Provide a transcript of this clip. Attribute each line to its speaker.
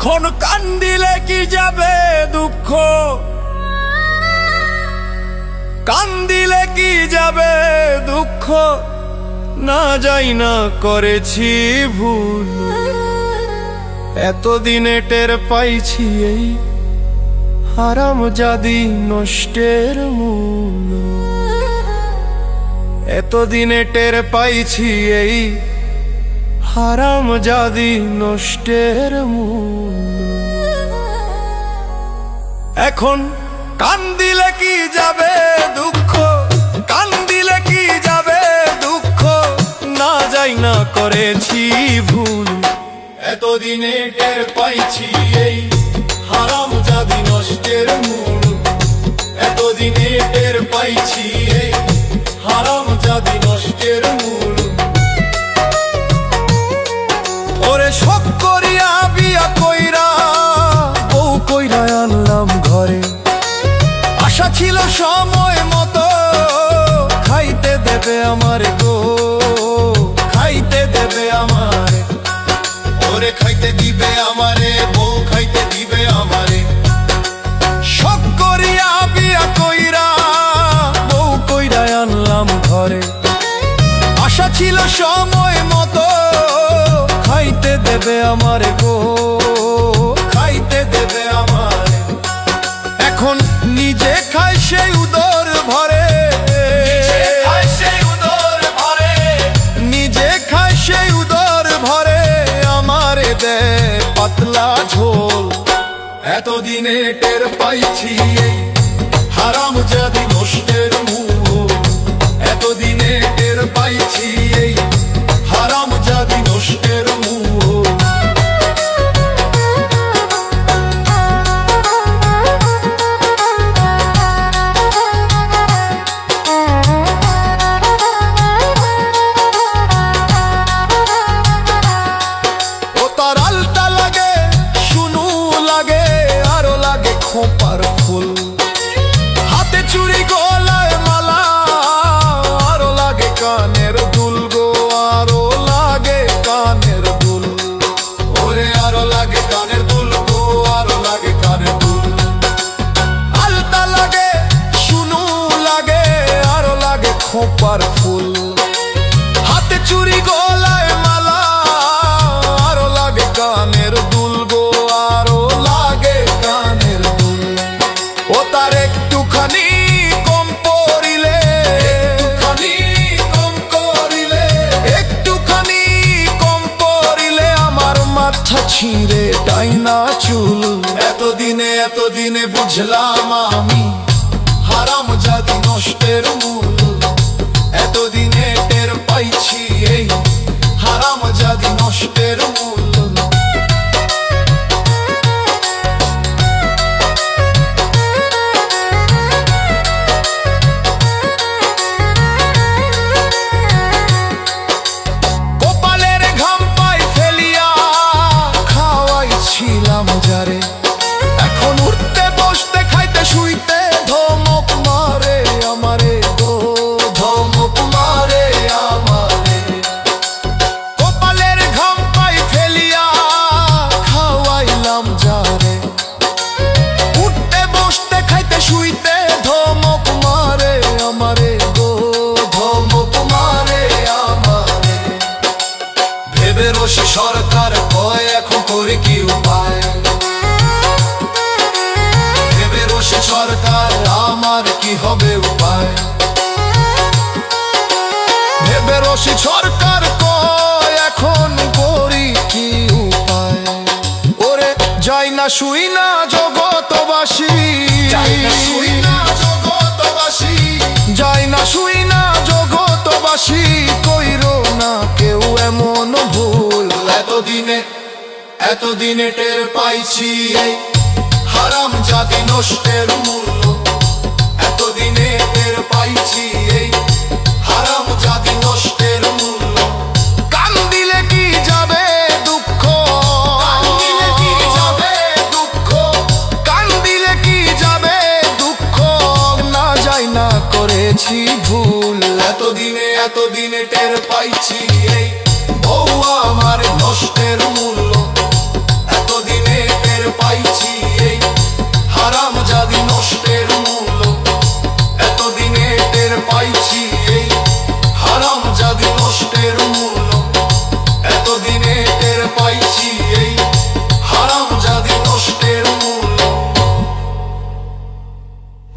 Speaker 1: এখন কান্দিলে কি যাবে দুঃখ, কান্দিলে কি যাবে দুঃখ, না যাই না করেছি ভুল। এতদিনে টের পাইছি এই হারামজাদি নষ্টের মূল। এতদিনে টের পাইছি এই হারামজাদি নষ্টের মূল। এখন কান্দিলে কি যাবে দুঃখ, কান্দিলে কি যাবে দুঃখ, না যাই না করেছি ভুল। এতদিনে টের পাইছি এই হারামজাদি নষ্টের মূল। এতদিনে টের পাইছি এই হারামজাদি নষ্টের মূল। ওরে শখ করিয়া বিয়া কইরা বউ কইরা আনলাম ঘরে, আশা ছিল সময় মতো খাইতে দেবে আমারে গো, খাইতে দেবে আমারে। ওরে খাইতে দিবে আমারে বউ, খাইতে দিবে আমারে। শখ করিয়া বিয়া কইরা বউ কইরা আনলাম ঘরে, আশা ছিল সময় মতো খাইতে দেবে আমারে গো, খাইতে দেবে আমারে। এখন নিজে খাই সেই উদর ভরে, নিজে খাই সেই উদর ভরে, আমারে দে পাতলা ঝোল। এতদিনে টের পাইছি এই হারামজাদি নষ্টের মূল। এতদিনে টের পাইছি এই হারামজাদি নষ্টের মূল। ও তার আলতা লাগে, শুনু লাগে, আরো লাগে খোপার ফুল। হাতে চুড়ি গলায় মালা, আরো লাগে কানের দুল গো, আরো লাগে কানের দুল। ওরে আরো লাগে কানের দুল গো, আরো লাগে কানের দুল। আলতা লাগে, শুনু লাগে, আরো লাগে খোপার ফুল। হাতে চুড়ি গলায় মালা, আরো লাগে কানের দুল গো, আরো লাগে কানের দুল। ও তার একটুখানি কম পড়িলে, একটুখানি কম করিলে, একটুখানি কম পড়িলে আমার মাথা ছিঁড়ে ডাইনা চুল। এতদিনে বুঝলাম আমি হারামজাদি নষ্টের মূল। এতদিনে টের পাইছি এই হারামজাদি নষ্টের মূল। কপালের ঘাম পাই ফেলিয়া খাওয়াইছিলাম যারে, এখন উঠতে বসতে খাইতে শুইতে ধমক মারে আমারে গো, ধমক মারে আমারে। কপালের ঘাম পাই ফেলিয়া খাওয়াইলাম যারে, উঠতে বসতে খাইতে শুইতে ধমক মারে আমারে গো, ধমক মারে আমারে। ভেবে রসে সরকার কয় এখন করে কি উপায়, ভেবে রসে সরকার আমার কি হবে উপায়। ভেবে রসে সরকার কয় এখন করি কি উপায়। ওরে যাই না শুই না জগতবাসী, যাই না শুই না জগতবাসী, যাই না শুই না জগতবাসী, কইরো না কেউ এমন ভুল। এতদিনে টের পাইছি এই হারামজাদি নষ্টের মূল্য। এতদিনে টের পাইছি এই হারামজাদি নষ্টের মূল্য। কান্দিলে কি যাবে দুঃখ, কান্দিলে কি যাবে দুঃখ, কান্দিলে কি যাবে দুঃখ, না যাই না করেছি ভুল। এতদিনে টের পাইছি